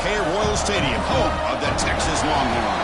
OK Royal Stadium, home of the Texas Longhorns.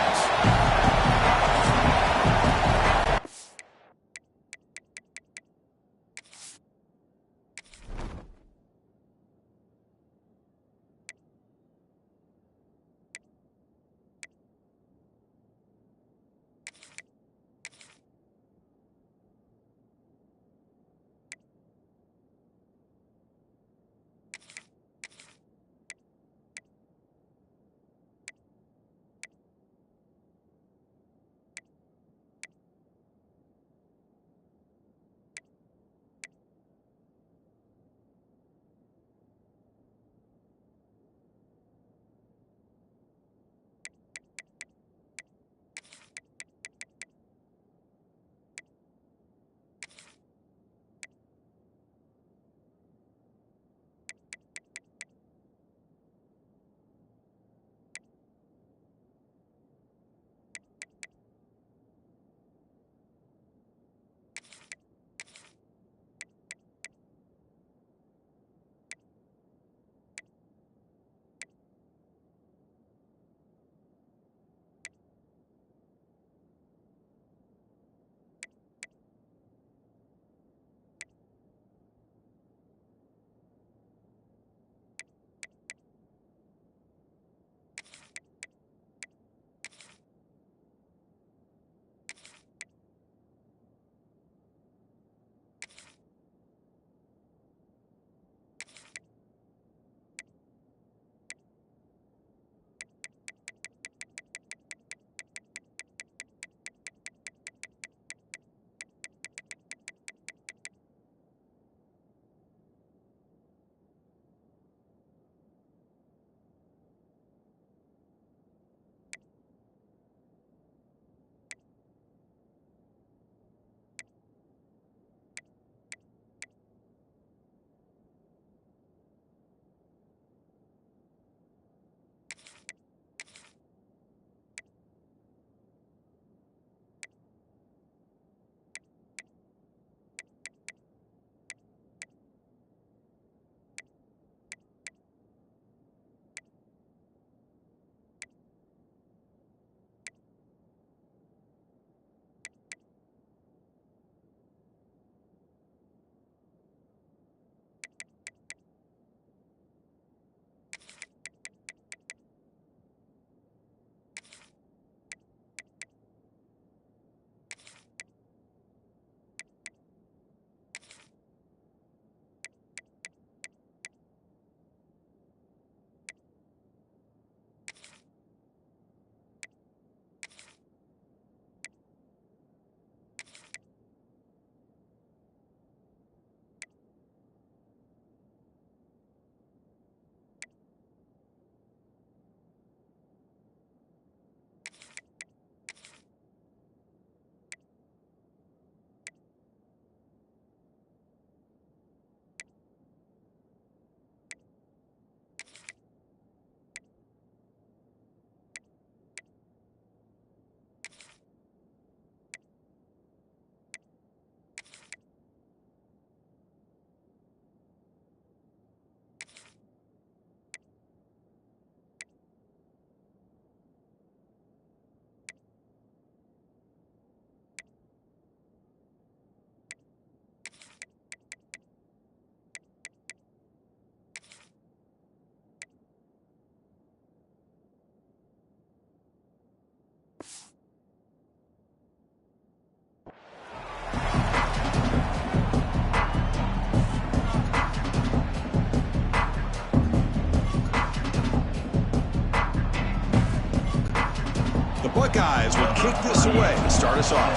Buckeyes will kick this away to start us off.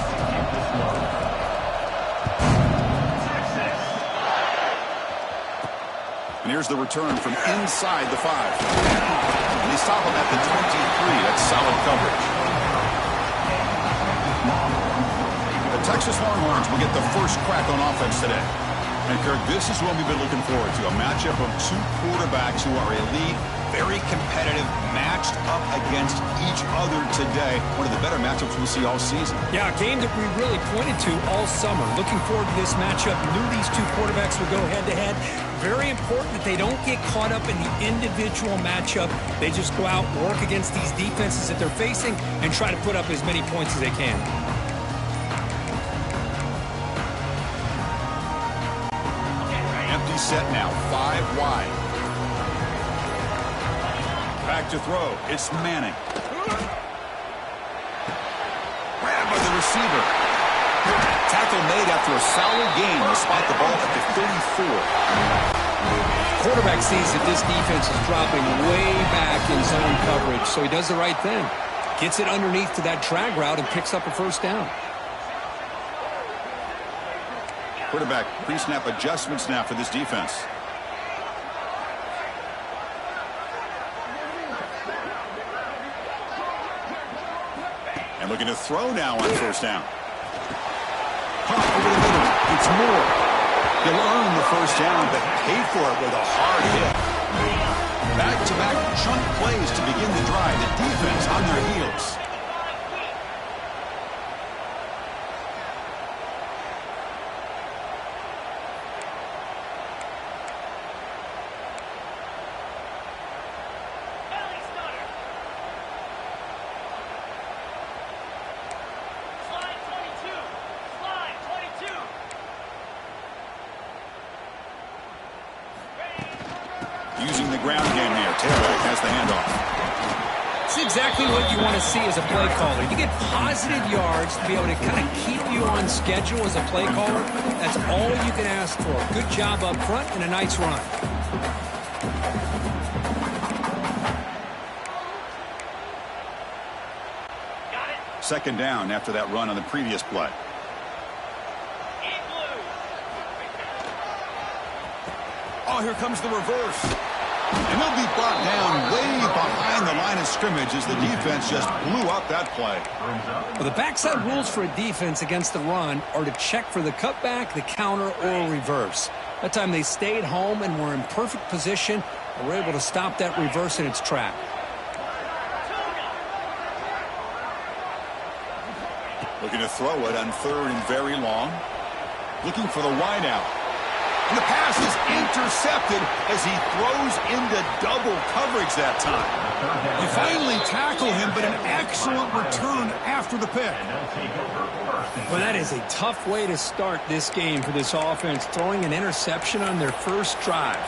And here's the return from inside the 5. And they stop him at the 23. That's solid coverage. The Texas Longhorns will get the first crack on offense today. And Kirk, this is what we've been looking forward to, a matchup of two quarterbacks who are elite, very competitive, match matched up against each other today. One of the better matchups we'll see all season. Yeah, a game that we really pointed to all summer. Looking forward to this matchup. Knew these two quarterbacks would go head-to-head. Very important that they don't get caught up in the individual matchup. They just go out, work against these defenses that they're facing, and try to put up as many points as they can. Empty set now, 5 wide. Back to throw. It's Manning. Grabbed by the receiver. Tackle made after a solid gain to spot the ball at the 34. Quarterback sees that this defense is dropping way back in zone coverage, so he does the right thing. Gets it underneath to that drag route and picks up a first down. Quarterback pre-snap adjustments now for this defense. And looking to throw now on first down. Over the middle. It's Moore. He'll earn the first down, but pay for it with a hard hit. Back-to-back chunk plays to begin the drive. The defense on their heels. Using the ground game here. Taylor has the handoff. It's exactly what you want to see as a play caller. You get positive yards to be able to kind of keep you on schedule as a play caller. That's all you can ask for. Good job up front and a nice run. Second down after that run on the previous play. Oh, here comes the reverse. And they'll be brought down way behind the line of scrimmage as the defense just blew up that play. Well, the backside rules for a defense against the run are to check for the cutback, the counter, or reverse. That time they stayed home and were in perfect position and were able to stop that reverse in its track. Looking to throw it on third and very long. Looking for the wideout. And the pass is intercepted as he throws into double coverage that time. You finally tackle him, but an excellent return after the pick. Well, that is a tough way to start this game for this offense, throwing an interception on their first drive.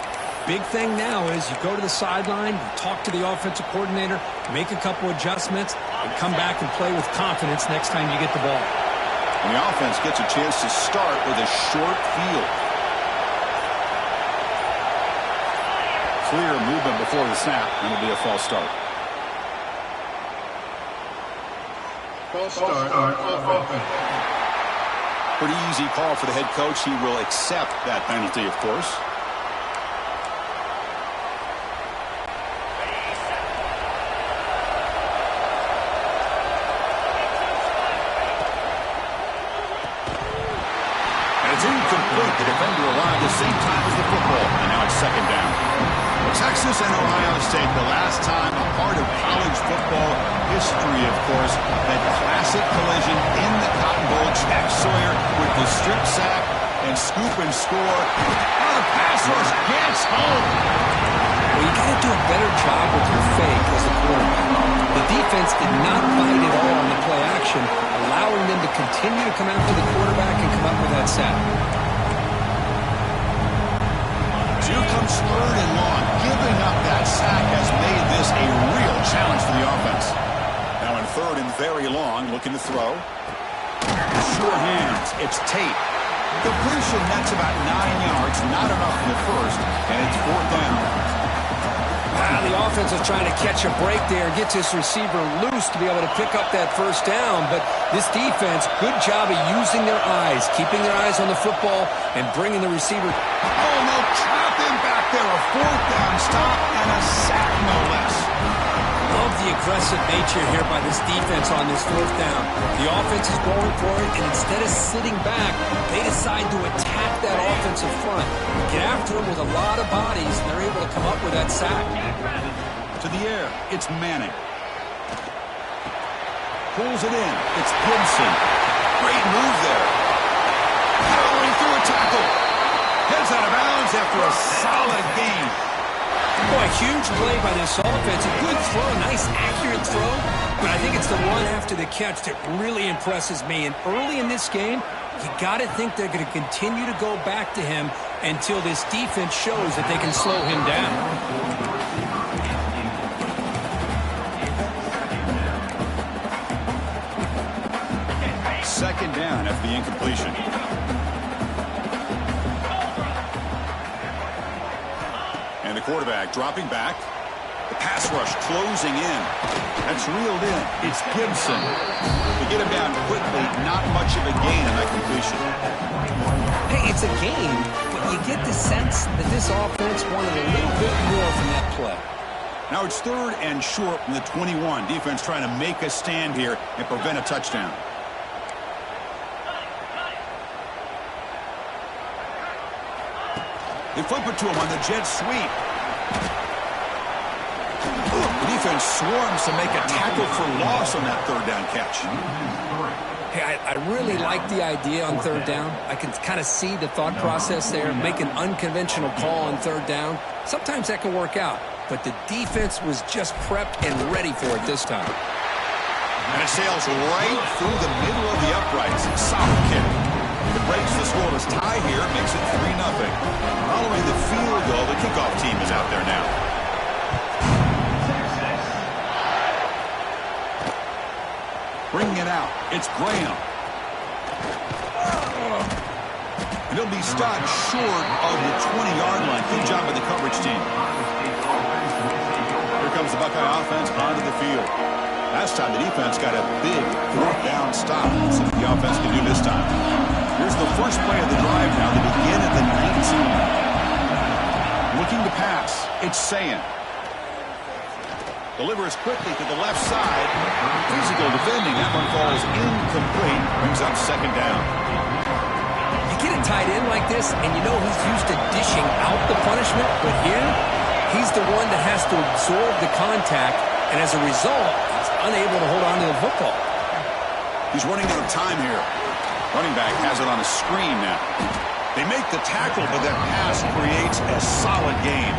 Big thing now is you go to the sideline, talk to the offensive coordinator, make a couple adjustments, and come back and play with confidence next time you get the ball. And the offense gets a chance to start with a short field. Clear movement before the snap, and it'll be a false start. False start. Pretty easy call for the head coach. He will accept that penalty, of course. And it's incomplete. The defender arrived at the same time as the football, and now it's second down. Texas and Ohio State, the last time a part of college football history, of course, that classic collision in the Cotton Bowl. Jack Sawyer with the strip sack and scoop and score. Now the pass rush gets home. Well, you got to do a better job with your fake as a quarterback. The defense did not bite at all on the play action, allowing them to continue to come after the quarterback and come up with that sack. Here comes third and long. Giving up that sack has made this a real challenge for the offense. Now in third and very long, looking to throw. Sure hands. It's Tate. Completion nets about 9 yards. Not enough in the first, and it's fourth down. The offense is trying to catch a break there, gets his receiver loose to be able to pick up that first down. But this defense, good job of using their eyes, keeping their eyes on the football, and bringing the receiver. Oh, no, trap him back there. A fourth down stop and a sack, no less. Love the aggressive nature here by this defense on this fourth down. The offense is going for it, and instead of sitting back, they decide to attack that offensive front. Get after them with a lot of bodies, and they're able to come up with that sack. to the air. It's Manning. Pulls it in. It's Gibson. Great move there. Powering through a tackle. Heads out of bounds after a solid game. Boy, huge play by this offense. A good throw, nice accurate throw. But I think it's the run after the catch that really impresses me. And early in this game, you got to think they're going to continue to go back to him until this defense shows that they can slow him down. Second down after the incompletion. And the quarterback dropping back. The pass rush closing in. That's reeled in. It's Gibson. To get him down quickly, not much of a gain on that completion. Hey, it's a game, but you get the sense that this offense wanted a little bit more from that play. Now it's 3rd and short from the 21. Defense trying to make a stand here and prevent a touchdown. They flip it to him on the jet sweep. The defense swarms to make a tackle for loss on that 3rd down catch. Hey, I really like the idea on 3rd down. I can kind of see the thought process there. Make an unconventional call on 3rd down. Sometimes that can work out, but the defense was just prepped and ready for it this time. And it sails right through the middle of the uprights. Solid kick. It breaks the scoreless tie here, makes it 3-0. Following the field goal, the kickoff team is out there now. Bringing it out, it's Graham. And he'll be stopped short of the 20-yard line. Good job by the coverage team. Here comes the Buckeye offense onto the field. Last time the defense got a big 4th down stop. Let's see what the offense can do this time. Here's the first play of the drive now. They begin at the 19. Looking to pass. It's Sayin. Delivers quickly to the left side. Physical defending. That one falls incomplete. Brings up 2nd down. You get a tight end like this, and you know he's used to dishing out the punishment, but here, he's the one that has to absorb the contact, and as a result, he's unable to hold on to the football. He's running out of time here. Running back has it on a screen now. They make the tackle, but that pass creates a solid game.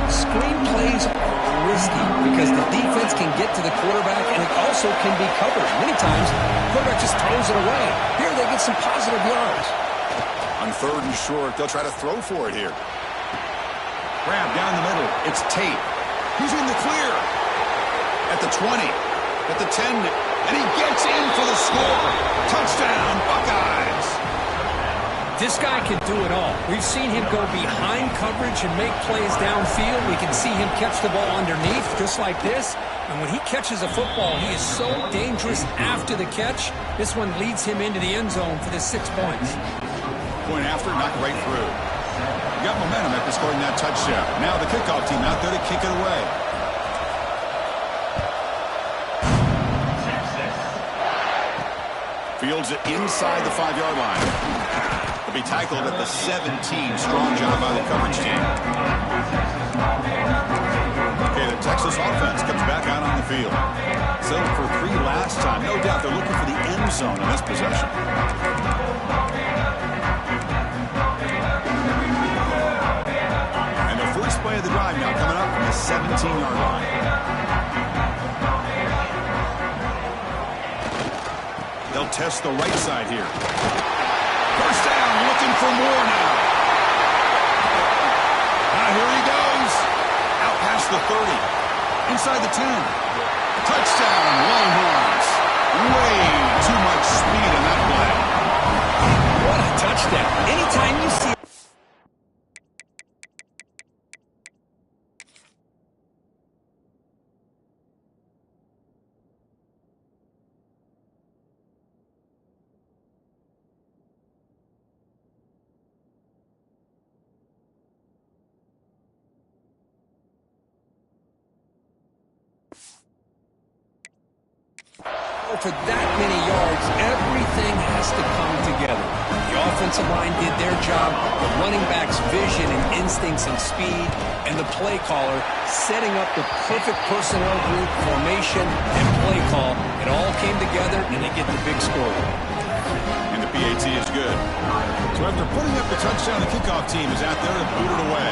Screen plays are risky because the defense can get to the quarterback and it also can be covered. Many times, the quarterback just throws it away. Here they get some positive yards. On 3rd and short, they'll try to throw for it here. Grab down the middle. It's Tate. He's in the clear. At the 20. At the 10. And he gets in for the score. Touchdown, Buckeyes. This guy can do it all. We've seen him go behind coverage and make plays downfield. We can see him catch the ball underneath just like this. And when he catches a football, he is so dangerous after the catch. This one leads him into the end zone for the 6 points. Point after, knocked right through. You got momentum after scoring that touchdown. Now the kickoff team out there to kick it away. Fields it inside the 5-yard line. Will be tackled at the 17. Strong job by the coverage team. Okay, the Texas offense comes back out on the field. Settled for 3 last time. No doubt they're looking for the end zone on this possession. And the first play of the drive now coming up from the 17-yard line. They'll test the right side here. First down, looking for more now. Here he goes. Out past the 30. Inside the 10. Touchdown, Longhorns. Way too much speed in that play. What a touchdown. Anytime you see For that many yards, everything has to come together. The offensive line did their job, the running back's vision and instincts and speed, and the play caller setting up the perfect personnel group, formation, and play call. It all came together, and they get the big score. And the PAT is good. So after putting up the touchdown, the kickoff team is out there to boot it away.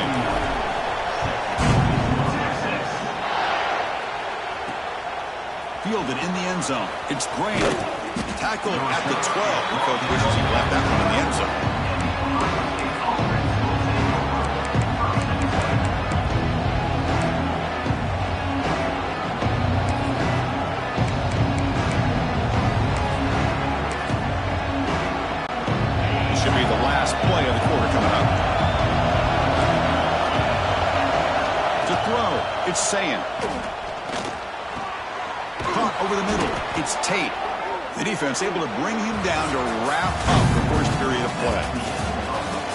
Fielded in the end zone. It's Graham. Tackled at the 12. The coach wishes he left that one in the end zone. This should be the last play of the quarter coming up. To throw, it's Sayin. Over the middle, it's Tate. The defense able to bring him down to wrap up the first period of play.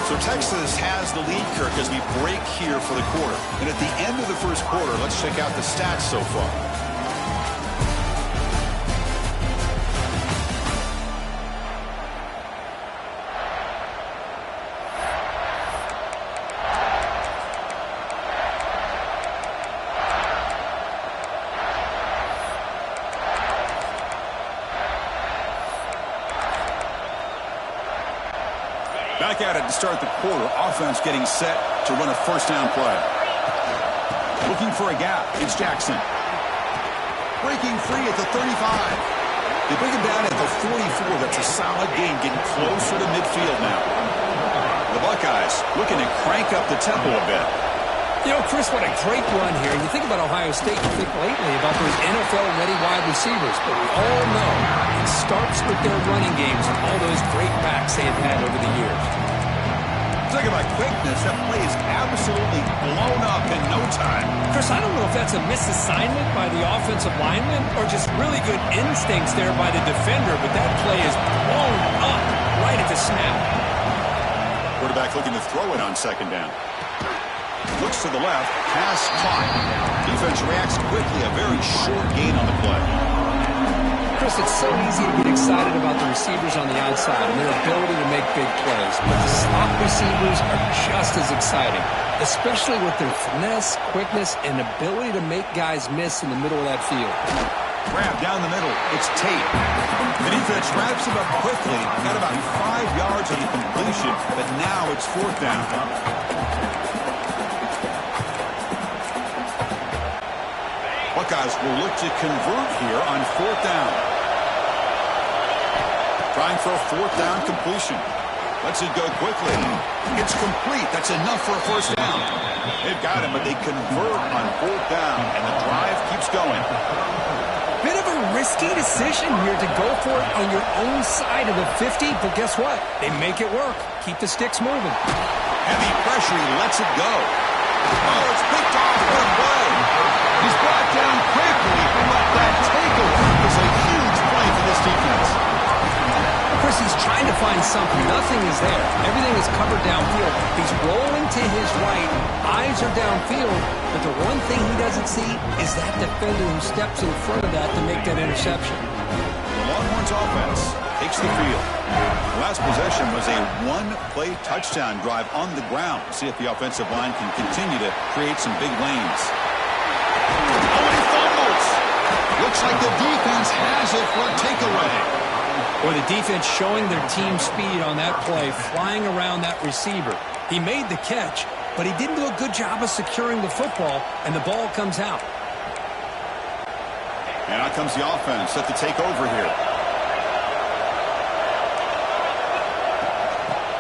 So Texas has the lead, Kirk, as we break here for the quarter. And at the end of the first quarter, let's check out the stats so far. Back at it to start the quarter. Offense getting set to run a first down play. Looking for a gap. It's Jackson. Breaking free at the 35. They bring him down at the 44. That's a solid gain, getting closer to midfield now. The Buckeyes looking to crank up the tempo a bit. You know, Chris, what a great run here. You think about Ohio State, you think lately about those NFL-ready wide receivers, but we all know it starts with their running games and all those great backs they've had over the years. Talking about quickness, that play is absolutely blown up in no time. Chris, I don't know if that's a misassignment by the offensive lineman or just really good instincts there by the defender, but that play is blown up right at the snap. Quarterback looking to throw it on second down. Looks to the left, pass caught. Defense reacts quickly, a very short gain on the play. Chris, it's so easy to get excited about the receivers on the outside and their ability to make big plays, but the slot receivers are just as exciting, especially with their finesse, quickness, and ability to make guys miss in the middle of that field. Grab down the middle, it's Tate. The defense wraps him up quickly, got about 5 yards on the completion, but now it's fourth down. Buckeyes will look to convert here on fourth down. Trying for a fourth down completion. Lets it go quickly. It's complete. That's enough for a first down. They've got him, but they convert on fourth down, and the drive keeps going. Bit of a risky decision here to go for it on your own side of the 50, but guess what? They make it work. Keep the sticks moving. Heavy pressure. He lets it go. Oh, it's picked off. What a play. He's brought down quickly, but that takeaway is a huge play for this defense. Chris, he's trying to find something. Nothing is there. Everything is covered downfield. He's rolling to his right. Eyes are downfield. But the one thing he doesn't see is that defender who steps in front of that to make that interception. The Longhorns offense takes the field. The last possession was a one-play touchdown drive on the ground. See if the offensive line can continue to create some big lanes. Oh, he fumbles. Looks like the defense has it for a takeaway. Boy, the defense showing their team speed on that play, flying around that receiver. He made the catch, but he didn't do a good job of securing the football, and the ball comes out. And out comes the offense set to take over here.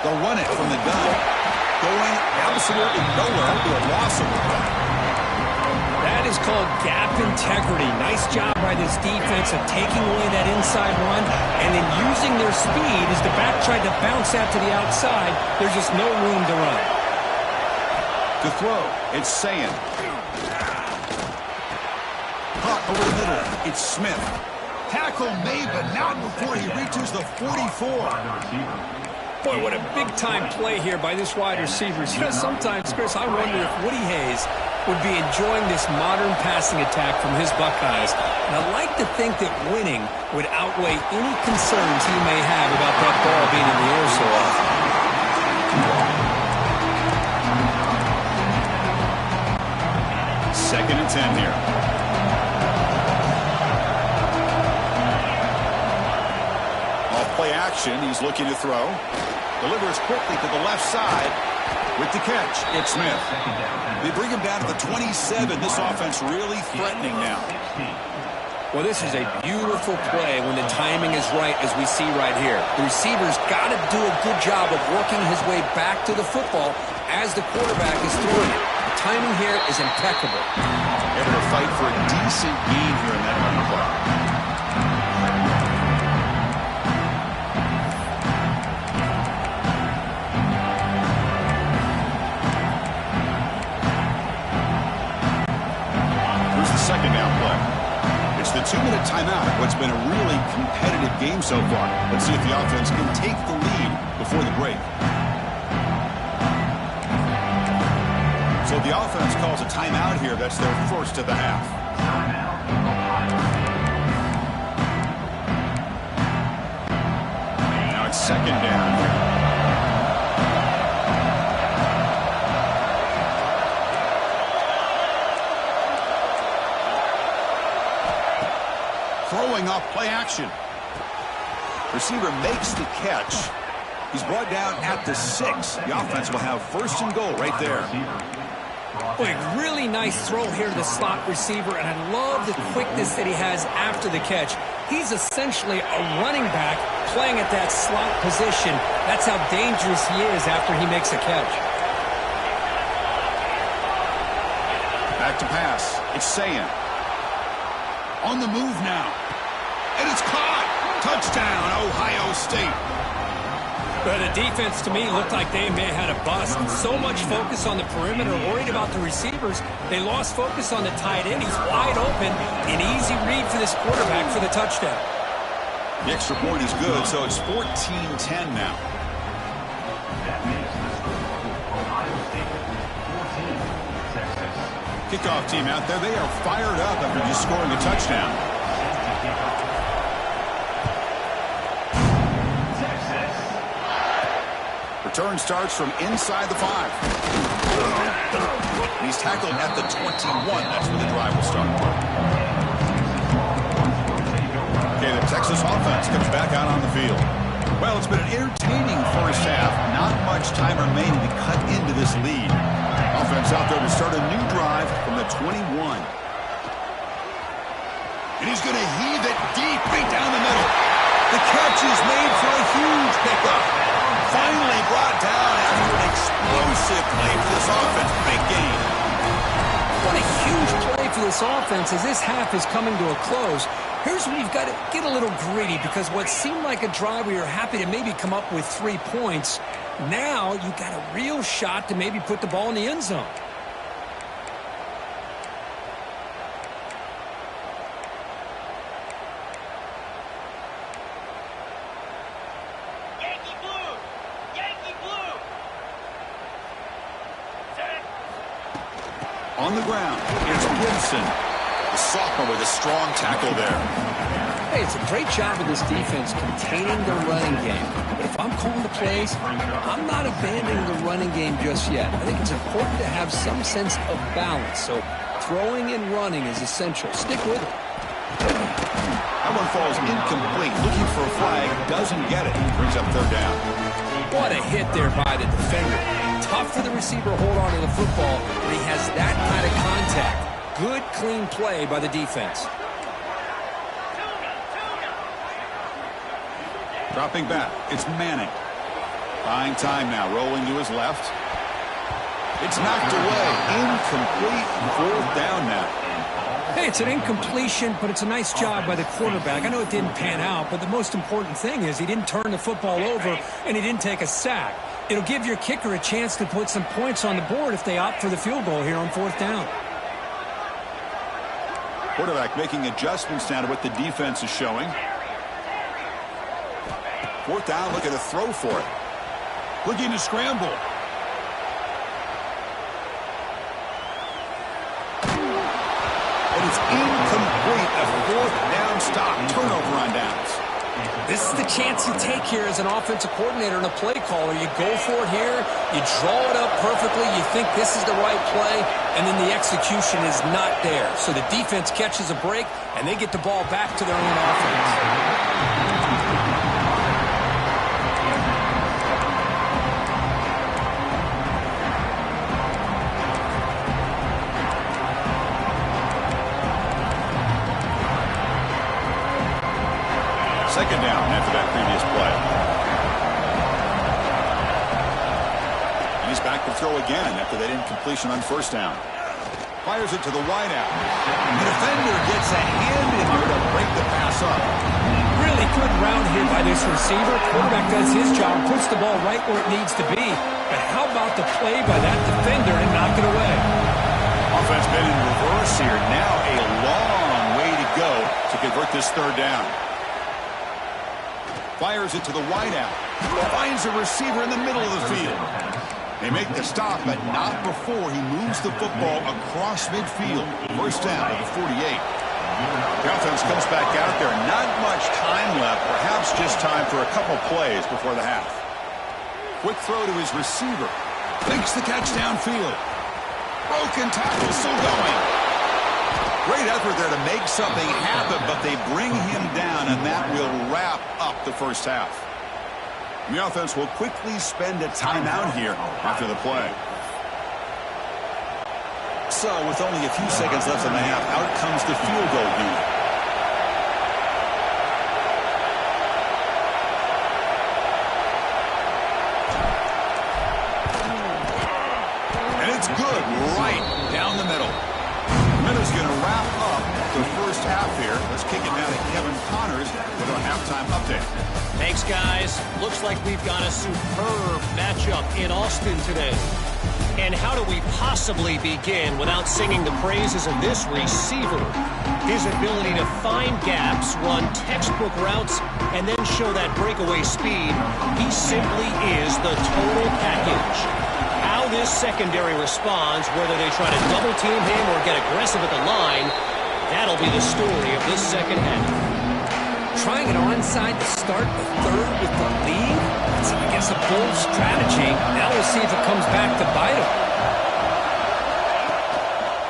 They'll run it from the gun. Going absolutely nowhere to a loss of the play. That is called gap integrity. Nice job by this defense of taking away that inside run and then using their speed as the back tried to bounce that to the outside. There's just no room to run. To throw, it's Sayin. Caught over the middle, it's Smith. Tackle made, but not before he reaches the 44. Boy, what a big-time play here by this wide receiver. You know, sometimes, Chris, I wonder if Woody Hayes would be enjoying this modern passing attack from his Buckeyes. And I'd like to think that winning would outweigh any concerns he may have about that ball being in the air so often. Second and 10 here. Off play action, he's looking to throw. Delivers quickly to the left side. With the catch, it's Smith. They bring him down to the 27. This offense really threatening now. Well, this is a beautiful play when the timing is right, as we see right here. The receiver's got to do a good job of working his way back to the football as the quarterback is throwing it. The timing here is impeccable. Able to fight for a decent gain here in that run play. Second down play. It's the 2-minute timeout of what's been a really competitive game so far. Let's see if the offense can take the lead before the break. So the offense calls a timeout here. That's their first of the half. Now it's second down here. Throwing off play action. Receiver makes the catch. He's brought down at the 6. The offense will have first and goal right there. Boy, really nice throw here to the slot receiver, and I love the quickness that he has after the catch. He's essentially a running back playing at that slot position. That's how dangerous he is after he makes a catch. Back to pass. It's Sayin. On the move now. And it's caught. Touchdown, Ohio State. But the defense, to me, looked like they may have had a bust. So much focus on the perimeter, worried about the receivers. They lost focus on the tight end. He's wide open. An easy read for this quarterback for the touchdown. The extra point is good, so it's 14-10 now. Kickoff team out there. They are fired up after just scoring a touchdown. Return starts from inside the 5. He's tackled at the 21. That's where the drive will start. Okay, the Texas offense comes back out on the field. Well, it's been an entertaining first half. Not much time remaining to cut into this lead. Offense out there to start a new drive from the 21. And he's going to heave it deep right down the middle. The catch is made for a huge pickup. Finally brought down after an explosive play for this offense. Big game. What a huge play for this offense as this half is coming to a close. Here's where you've got to get a little greedy, because what seemed like a drive where you're happy to maybe come up with 3 points, now you've got a real shot to maybe put the ball in the end zone. Yankee blue! Yankee blue! On the ground, it's Gibson. The sophomore with a strong tackle there. Hey, it's a great job of this defense containing the running game. But if I'm calling the plays, I'm not abandoning the running game just yet. I think it's important to have some sense of balance. So throwing and running is essential. Stick with it. That one falls incomplete. Looking for a flag. Doesn't get it. Brings up third down. What a hit there by the defender. Tough for the receiver to hold on to the football when he has that kind of contact. Good, clean play by the defense. Dropping back. It's Manning. Buying time now. Rolling to his left. It's knocked away. Incomplete. Fourth down now. Hey, it's an incompletion, but it's a nice job by the quarterback. I know it didn't pan out, but the most important thing is he didn't turn the football over and he didn't take a sack. It'll give your kicker a chance to put some points on the board if they opt for the field goal here on fourth down. Quarterback making adjustments now to what the defense is showing. Fourth down, look at a throw for it. Looking to scramble. It's incomplete. A fourth down stop. Turnover on downs. This is the chance you take here as an offensive coordinator and a play caller. You go for it here. You draw it up perfectly. You think this is the right play, and then the execution is not there. So the defense catches a break, and they get the ball back to their own offense. Second down after that previous play. And he's back to throw again after that incompletion on first down. Fires it to the wideout. The defender gets a hand in there to break the pass up. Really good route here by this receiver. Quarterback does his job, puts the ball right where it needs to be. But how about the play by that defender and knock it away? Offense been in reverse here. Now a long way to go to convert this third down. Fires it to the wideout. Finds a receiver in the middle of the field. They make the stop, but not before he moves the football across midfield. First down at the 48. The offense comes back out there. Not much time left. Perhaps just time for a couple plays before the half. Quick throw to his receiver. Makes the catch downfield. Broken tackle, still going. Great effort there to make something happen, but they bring him down, and that will wrap up the first half. The offense will quickly spend a timeout here after the play. So, with only a few seconds left in the half, out comes the field goal unit. And it's good, right down the middle. Miller's going to wrap up the first half here. Let's kick it now to Kevin Connors with our halftime update. Thanks, guys. Looks like we've got a superb matchup in Austin today. And how do we possibly begin without singing the praises of this receiver? His ability to find gaps, run textbook routes, and then show that breakaway speed. He simply is the total package. How this secondary responds, whether they try to double team him or get aggressive at the line, that'll be the story of this second half. Trying it onside to start the third with the lead? That's, I guess, a bold strategy. Now we'll see if it comes back to bite him.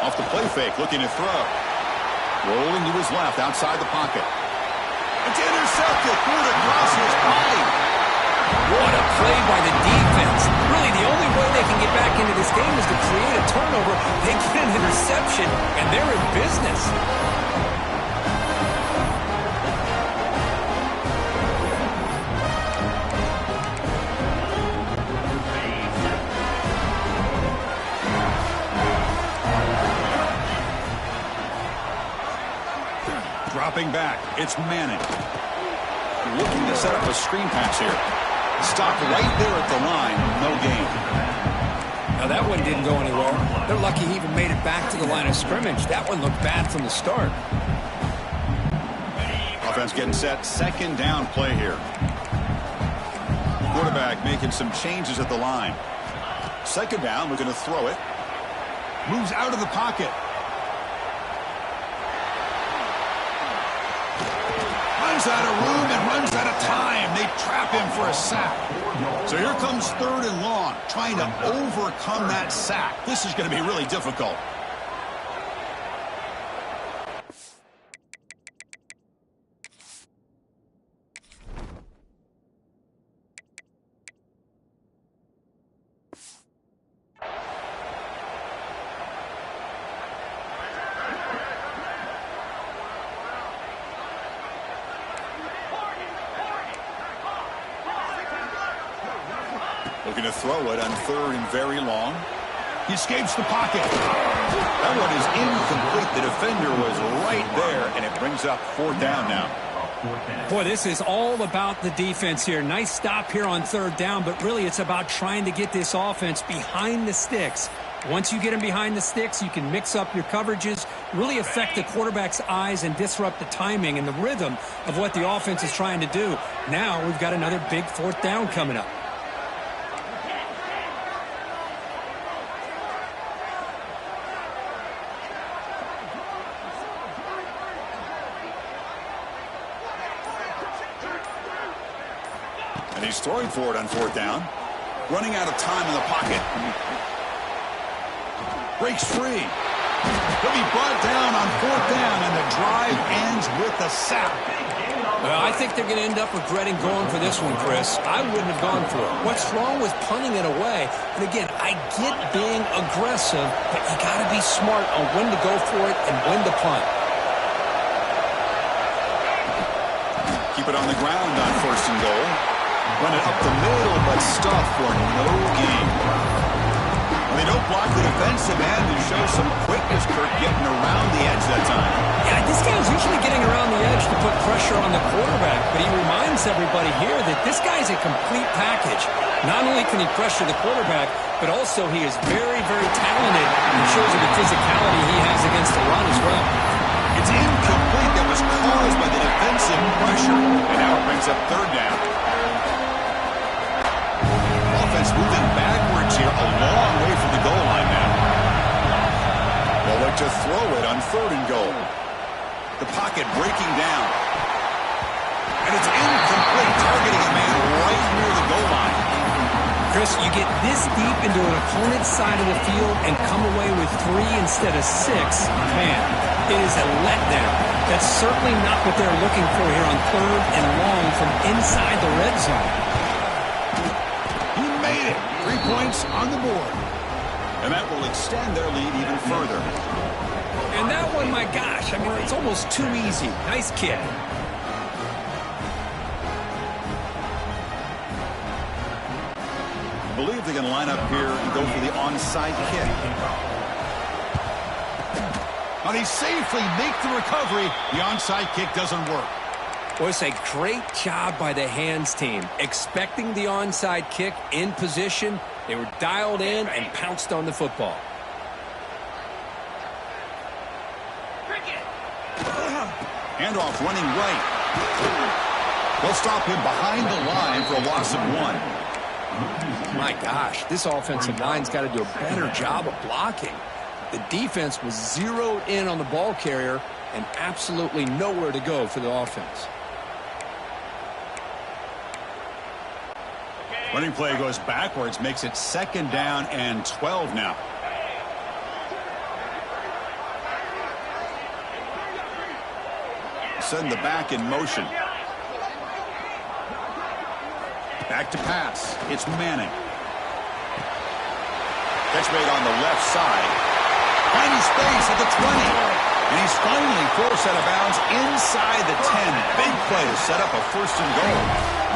Off the play fake, looking to throw. Rolling to his left, outside the pocket. It's intercepted, threw it across his body. What a play by the defense. Really, the only way they can get back into this game is to create a turnover. They get an interception, and they're in business. Dropping back, it's Manning. Looking to set up a screen pass here. Stopped right there at the line, no gain. Now that one didn't go anywhere. They're lucky he even made it back to the line of scrimmage. That one looked bad from the start. Offense getting set, second down play here. Quarterback making some changes at the line. Second down, we're going to throw it. Moves out of the pocket. Runs out of room and runs out of time. They trap him for a sack. So here comes third and long, trying to overcome that sack. This is going to be really difficult. Looking to throw it on third and very long. He escapes the pocket. That one is incomplete. The defender was right there, and it brings up fourth down now. Boy, this is all about the defense here. Nice stop here on third down, but really it's about trying to get this offense behind the sticks. Once you get them behind the sticks, you can mix up your coverages, really affect the quarterback's eyes and disrupt the timing and the rhythm of what the offense is trying to do. Now we've got another big fourth down coming up. And he's throwing for it on fourth down. Running out of time in the pocket. Breaks free. He'll be brought down on fourth down, and the drive ends with a sack. Well, I think they're going to end up regretting going for this one, Chris. I wouldn't have gone for it. What's wrong with punting it away? And again, I get being aggressive, but you got to be smart on when to go for it and when to punt. Keep it on the ground on first and goal. Run it up the middle, but stuff for no gain. Well, they don't block the defensive end and show some quickness, Kirk, getting around the edge that time. Yeah, this guy's usually getting around the edge to put pressure on the quarterback, but he reminds everybody here that this guy's a complete package. Not only can he pressure the quarterback, but also he is very, very talented and shows you the physicality he has against the run as well. It's incomplete. That was caused by the defensive pressure, and now it brings up third down. Offense moving backwards here, a long way from the goal line now. They'll look to throw it on third and goal. The pocket breaking down. And it's incomplete, targeting a man right near the goal line. Chris, you get this deep into an opponent's side of the field and come away with 3 instead of 6. Man, it is a letdown. That's certainly not what they're looking for here on third and long from inside the red zone. He made it. 3 points on the board. And that will extend their lead even further. And that one, my gosh, I mean, it's almost too easy. Nice kick. I believe they can line up here and go for the onside kick. Now they safely make the recovery. The onside kick doesn't work. Well, it's a great job by the hands team. Expecting the onside kick in position, they were dialed in and pounced on the football. Handoff running right. They'll stop him behind the line for a loss of 1. My gosh, this offensive line's got to do a better job of blocking. The defense was zeroed in on the ball carrier and absolutely nowhere to go for the offense. Running play goes backwards, makes it 2nd down and 12 now. Send the back in motion. Back to pass. It's Manning. Catch made on the left side. Finding space at the 20. And he's finally forced out of bounds inside the 10. Big play to set up a first and goal.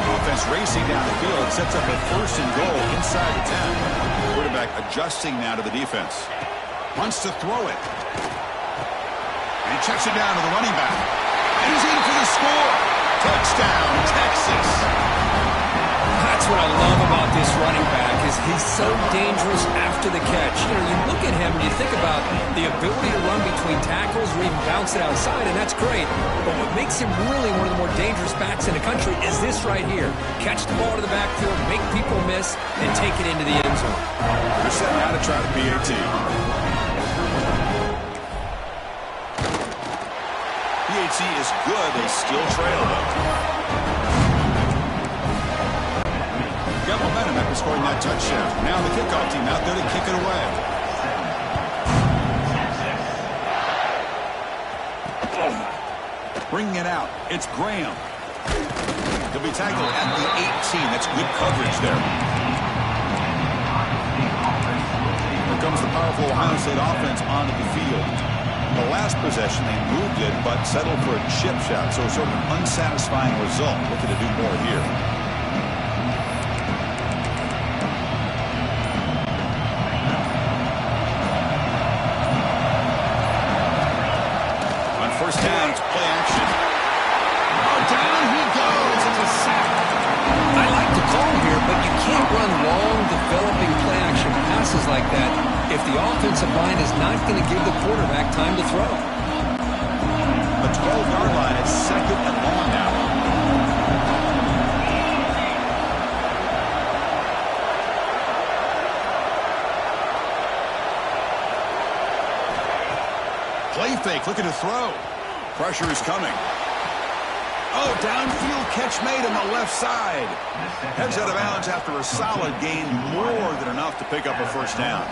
The offense racing down the field sets up a first and goal inside the 10. Quarterback adjusting now to the defense. Wants to throw it. And he checks it down to the running back. And he's in for the score. Touchdown, Texas. That's what I love about this running back is he's so dangerous after the catch. You know, you look at him and you think about the ability to run between tackles or even bounce it outside, and that's great. But what makes him really one of the more dangerous backs in the country is this right here. Catch the ball to the backfield, make people miss, and take it into the end zone. They're setting out to try the PAT. PAT is good. They still trail though. Got momentum after scoring that touchdown. Now the kickoff team out there to kick it away. Bringing it out. It's Graham. He'll be tackled at the 18. That's good coverage there. Here comes the powerful Ohio State offense onto the field. The last possession, they moved it, but settled for a chip shot, so sort of an unsatisfying result. Looking to do more here. First down, it's play action. Oh, down he goes. It's a sack. I like the call here, but you can't run long, developing play action passes like that if the offensive line is not going to give the quarterback time to throw. The 12-yard line is 2nd and long now. Play fake, looking to throw. Pressure is coming. Oh, downfield catch made on the left side. Heads out of bounds after a solid gain, more than enough to pick up a first down.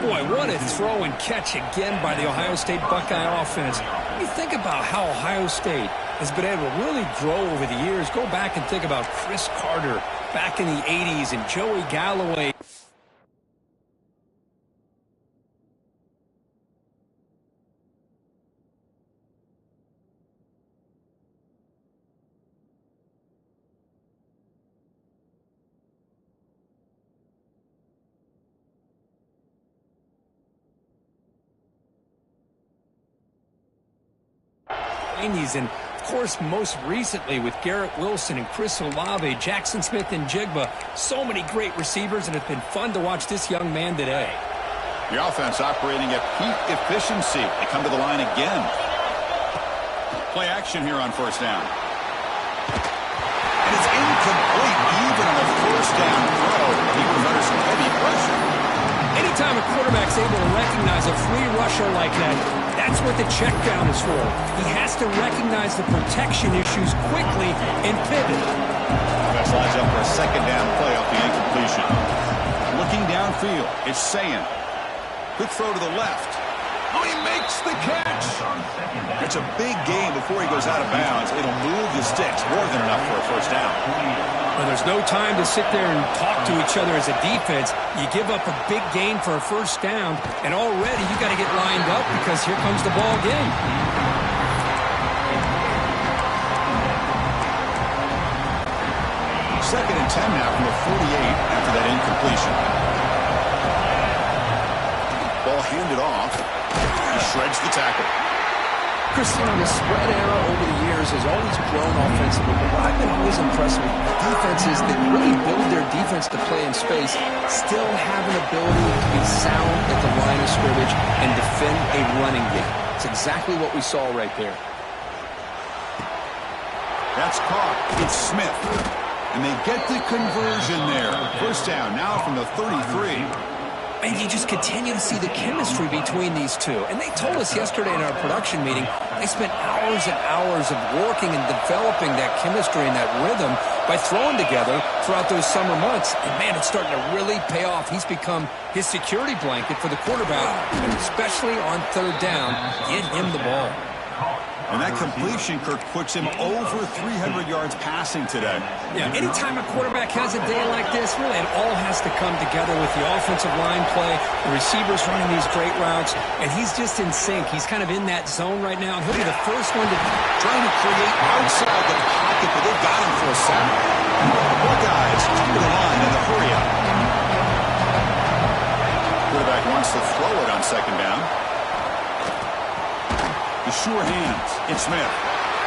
Boy, what a throw and catch again by the Ohio State Buckeye offense. When you think about how Ohio State has been able to really grow over the years, go back and think about Chris Carter back in the 80s and Joey Galloway. And, of course, most recently with Garrett Wilson and Chris Olave, Jackson Smith and Jigba. So many great receivers, and it's been fun to watch this young man today. The offense operating at peak efficiency. They come to the line again. Play action here on first down. And it's incomplete even on the first down throw. He was under some heavy pressure. Anytime a quarterback's able to recognize a free rusher like that, that's what the check down is for. He has to recognize the protection issues quickly and pivot. Offense lines up for a second down play off the incompletion. Looking downfield, it's Sayin. Quick throw to the left. Oh, he makes the catch. It's a big gain before he goes out of bounds. It'll move the sticks, more than enough for a first down. Well, there's no time to sit there and talk to each other as a defense. You give up a big gain for a first down, and already you got to get lined up because here comes the ball game. Second and 10 now from the 48 after that incompletion. Ball handed off. He shreds the tackle. Christian, the spread era over the years has always grown offensively, but what I've been always impressed with defenses that really build their defense to play in space still have an ability to be sound at the line of scrimmage and defend a running game. It's exactly what we saw right there. That's caught. It's Smith. And they get the conversion there. First down now from the 33. And you just continue to see the chemistry between these two. And they told us yesterday in our production meeting, they spent hours and hours of working and developing that chemistry and that rhythm by throwing together throughout those summer months. And, man, it's starting to really pay off. He's become his security blanket for the quarterback, and especially on third down, get him the ball. And that completion, Kirk, puts him over 300 yards passing today. Yeah, anytime a quarterback has a day like this, really it all has to come together with the offensive line play, the receivers running these great routes, and he's just in sync. He's kind of in that zone right now, and he'll be the first one to trying to create outside the pocket, but they've got him for a sack. Buckeyes come to the line in the hurry up. Quarterback wants to throw it on second down. The sure hands. It's Smith.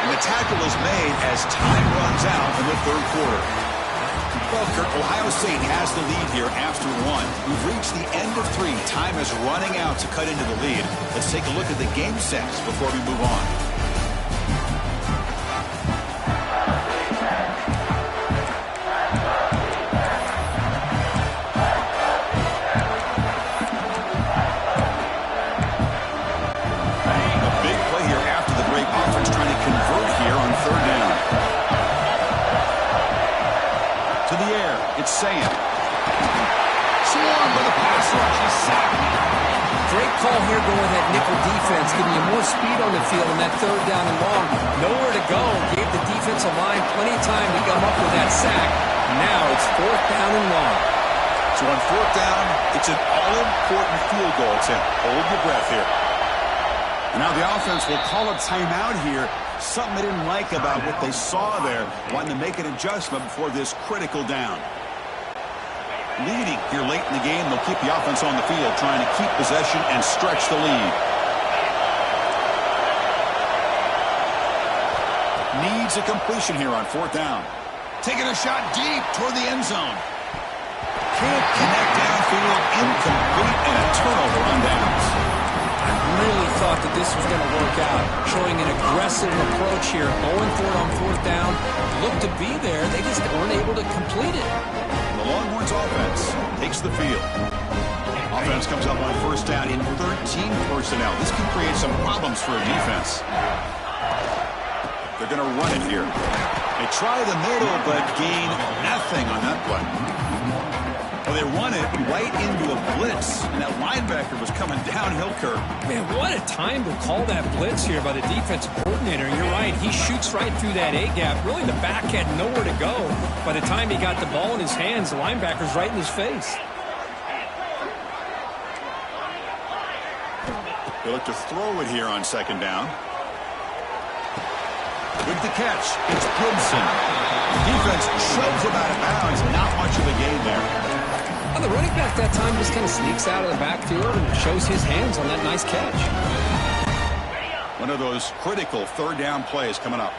And the tackle is made as time runs out in the third quarter. Well, Kirk, Ohio State has the lead here after one. We've reached the end of three. Time is running out to cut into the lead. Let's take a look at the game sets before we move on. It's Sayin. Swarm with a pass rush. He's sacked. Great call here going with that nickel defense, giving you more speed on the field on that third down and long. Nowhere to go. Gave the defensive line plenty of time to come up with that sack. Now it's fourth down and long. So on fourth down, it's an all-important field goal, Tim. Hold your breath here. And now the offense will call a timeout here. Something they didn't like about what they saw there. Wanting to make an adjustment before this critical down. Leading here late in the game, they'll keep the offense on the field, trying to keep possession and stretch the lead. Needs a completion here on fourth down. Taking a shot deep toward the end zone. Can't connect downfield, incomplete, and a turnover on downs. I really thought that this was going to work out, showing an aggressive approach here, going for it on fourth down. Looked to be there, they just weren't able to complete it. The Longhorns offense takes the field. Offense comes up on first down in 13 personnel. This can create some problems for a defense. They're going to run it here. They try the middle, but gain nothing on that play. Well, they run it right into a blitz, and that linebacker was coming downhill, Kirk. Man, what a time to call that blitz here by the defensive coordinator. You're right. He shoots right through that A-gap. Really, the back had nowhere to go. By the time he got the ball in his hands, the linebacker's right in his face. They look to throw it here on second down. With the catch, it's Gibson. Defense shoves him out of bounds. Not much of a gain there. Well, the running back that time just kind of sneaks out of the backfield and shows his hands on that nice catch. One of those critical third down plays coming up.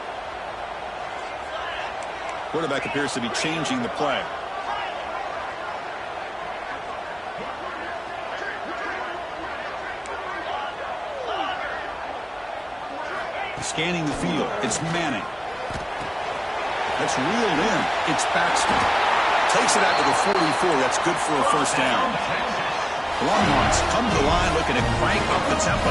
Quarterback appears to be changing the play. Scanning the field. It's Manning. That's reeled in. It's Baxter. Takes it out to the 44. That's good for a first down. Longhorns come to the line looking to crank up the tempo.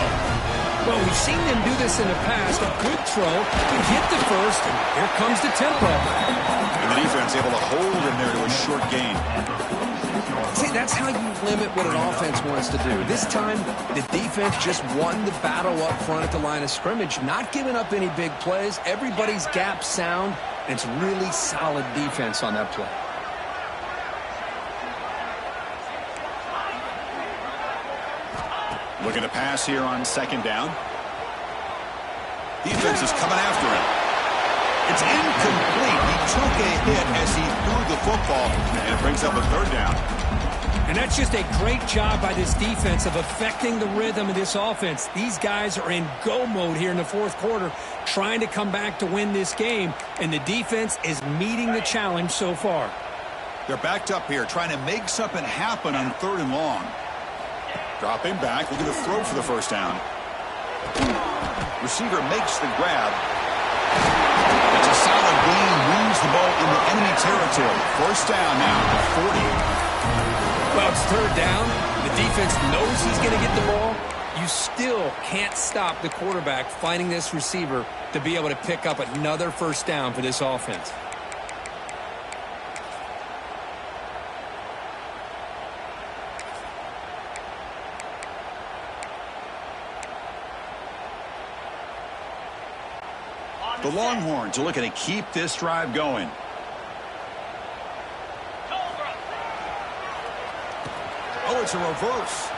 Well, we've seen them do this in the past. A good throw could hit the first, and here comes the tempo. And the defense able to hold him there to a short gain. See, that's how you limit what an offense wants to do. This time, the defense just won the battle up front at the line of scrimmage, not giving up any big plays. Everybody's gap sound, and it's really solid defense on that play. Looking to pass here on second down. Defense is coming after him. It's incomplete. He took a hit as he threw the football, and it brings up a third down. And that's just a great job by this defense of affecting the rhythm of this offense. These guys are in go mode here in the fourth quarter, trying to come back to win this game, and the defense is meeting the challenge so far. They're backed up here, trying to make something happen on third and long. Dropping back, looking to throw for the first down. Receiver makes the grab. It's a solid gain, moves the ball into enemy territory. First down now at 40. Well, it's third down. The defense knows he's going to get the ball. You still can't stop the quarterback finding this receiver to be able to pick up another first down for this offense. The Longhorns are looking to keep this drive going. Oh, it's a reverse.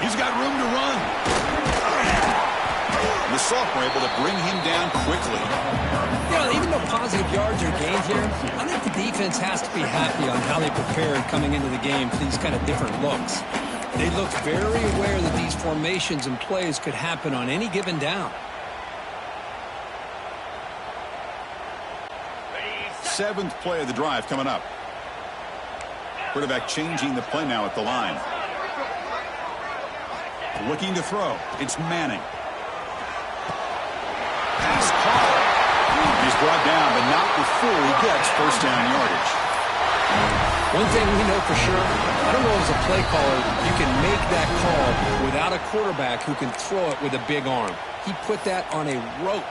He's got room to run. And the sophomore able to bring him down quickly. You know, even though positive yards are gained here, I think the defense has to be happy on how they prepared coming into the game for these kind of different looks. They looked very aware that these formations and plays could happen on any given down. Seventh play of the drive coming up. Quarterback changing the play now at the line. Looking to throw. It's Manning. Pass caught. He's brought down, but not before he gets first down yardage. One thing we know for sure, I don't know as a play caller, you can make that call without a quarterback who can throw it with a big arm. He put that on a rope.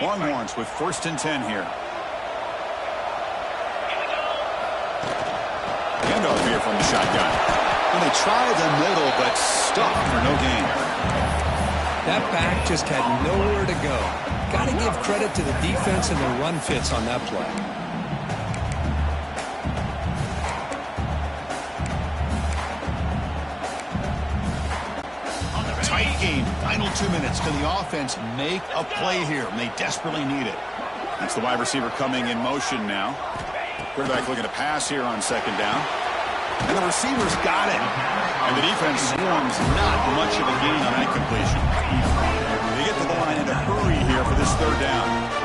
Longhorns with first and 10 here. Handoff here from the shotgun. And they try the middle, but stuck for no gain. That back just had nowhere to go. Got to give credit to the defense and their run fits on that play. Tight game. Final 2 minutes. Can the offense make a play here? And they desperately need it. That's the wide receiver coming in motion now. Quarterback looking to pass here on second down. And the receiver's got it. And the defense swarms. Not much of a gain on that completion. They get to the line in a hurry here for this third down.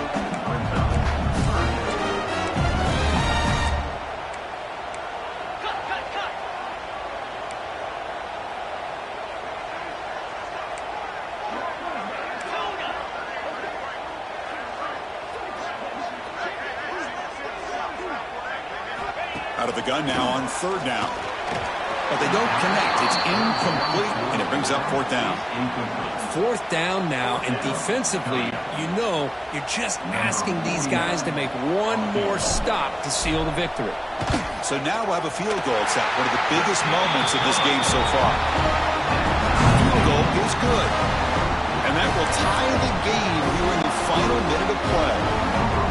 Out of the gun now on third down. but they don't connect. It's incomplete, and it brings up fourth down. Fourth down now, and defensively, you know you're just asking these guys to make one more stop to seal the victory. So now we'll have a field goal set, one of the biggest moments of this game so far. Field goal is good, and that will tie the game here in the final minute of play.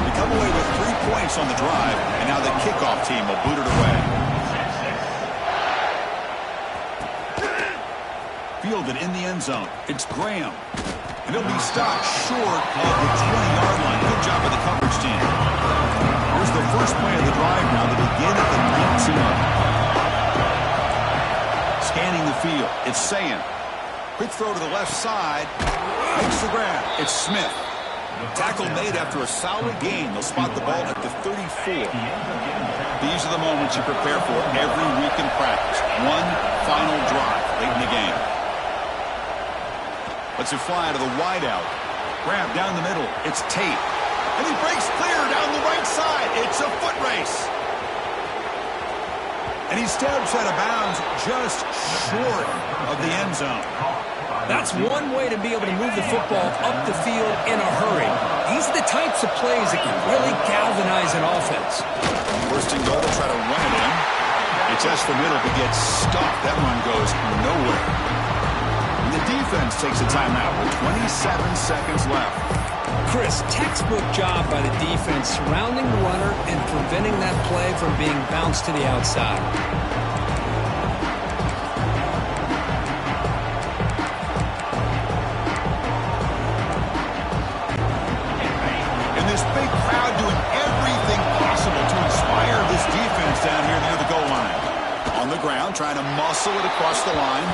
We come away with 3 points on the drive, and now the kickoff team will boot it away. Fielded in the end zone. It's Graham. And he'll be stopped short of the 20-yard line. Good job by the coverage team. Here's the first play of the drive now to begin at the 19. Scanning the field. It's Sayan. Quick throw to the left side. Makes the grab. It's Smith. Tackle made after a solid gain. They'll spot the ball at the 34. These are the moments you prepare for every week in practice. One final drive late in the game. Lets it fly to the wideout. Grab down the middle. It's Tate. And he breaks clear down the right side. It's a foot race. And he steps out of bounds just short of the end zone. That's one way to be able to move the football up the field in a hurry. These are the types of plays that can really galvanize an offense. First and goal to try to run it in. He tests the middle but gets stuck. That run goes nowhere. And the defense takes a timeout with 27 seconds left. Chris, textbook job by the defense surrounding the runner and preventing that play from being bounced to the outside. And this big crowd doing everything possible to inspire this defense down here near the goal line. On the ground, trying to muscle it across the line.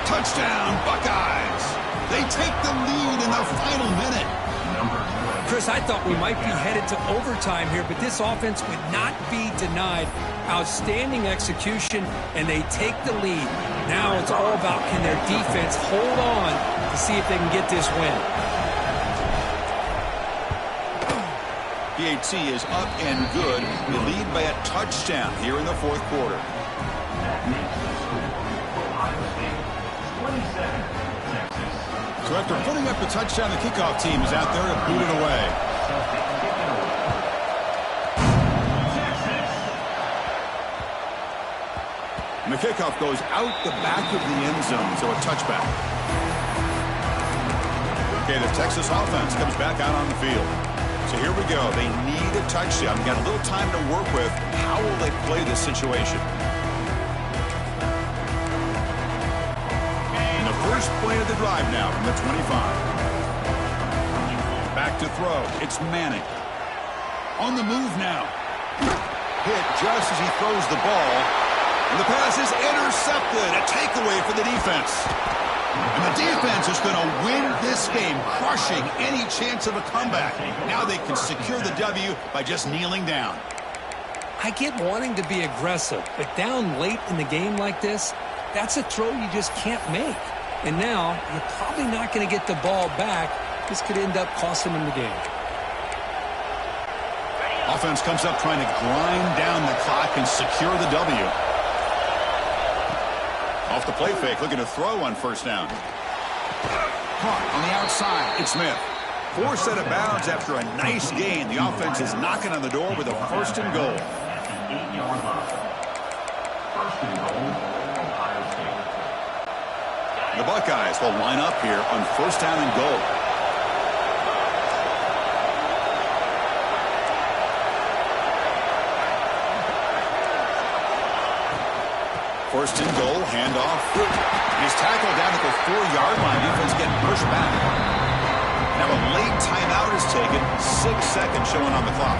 Touchdown, Buckeyes! They take the lead in the final minute. Chris, I thought we might be headed to overtime here, but this offense would not be denied. Outstanding execution, and they take the lead. Now it's all about can their defense hold on to see if they can get this win. PAT is up and good. They lead by a touchdown here in the fourth quarter. So after putting up the touchdown, the kickoff team is out there to boot it away. And the kickoff goes out the back of the end zone, so a touchback. Okay, the Texas offense comes back out on the field. So here we go. They need a touchdown. Got a little time to work with. How will they play this situation? First play of the drive now from the 25. Back to throw. It's Manning. On the move now. Hit just as he throws the ball. And the pass is intercepted. A takeaway for the defense. And the defense is going to win this game, crushing any chance of a comeback. Now they can secure the W by just kneeling down. I get wanting to be aggressive, but down late in the game like this, that's a throw you just can't make. And now, you're probably not going to get the ball back. This could end up costing them the game. Offense comes up trying to grind down the clock and secure the W. Off the play fake, looking to throw on first down. Caught on the outside, it's Smith. Forced out of bounds after a nice gain. The offense is knocking on the door with a first and goal. The Buckeyes will line up here on first down and goal. First and goal, handoff. He's tackled down at the 4-yard line. Defense getting pushed back. Now a late timeout is taken. 6 seconds showing on the clock.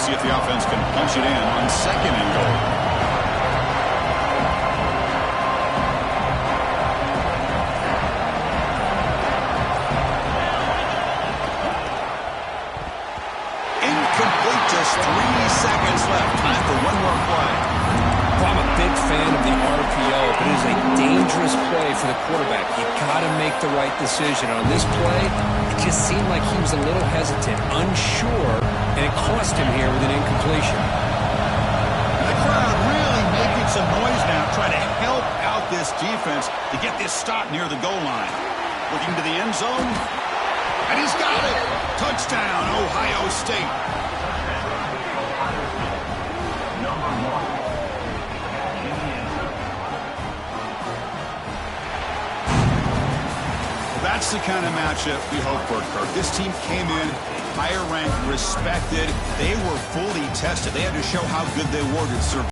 See if the offense can punch it in on second and goal. Incomplete, just 3 seconds left. Time for one more play. I'm a big fan of the RPO, but it is a dangerous play for the quarterback. You got to make the right decision. On this play, it just seemed like he was a little hesitant, unsure, and it cost him here with an incompletion. And the crowd really making some noise now, trying to help out this defense to get this stop near the goal line. Looking to the end zone, and he's got it. Touchdown, Ohio State. That's the kind of matchup we hope for, Kirk. This team came in higher ranked, respected. They were fully tested. They had to show how good they were to survive.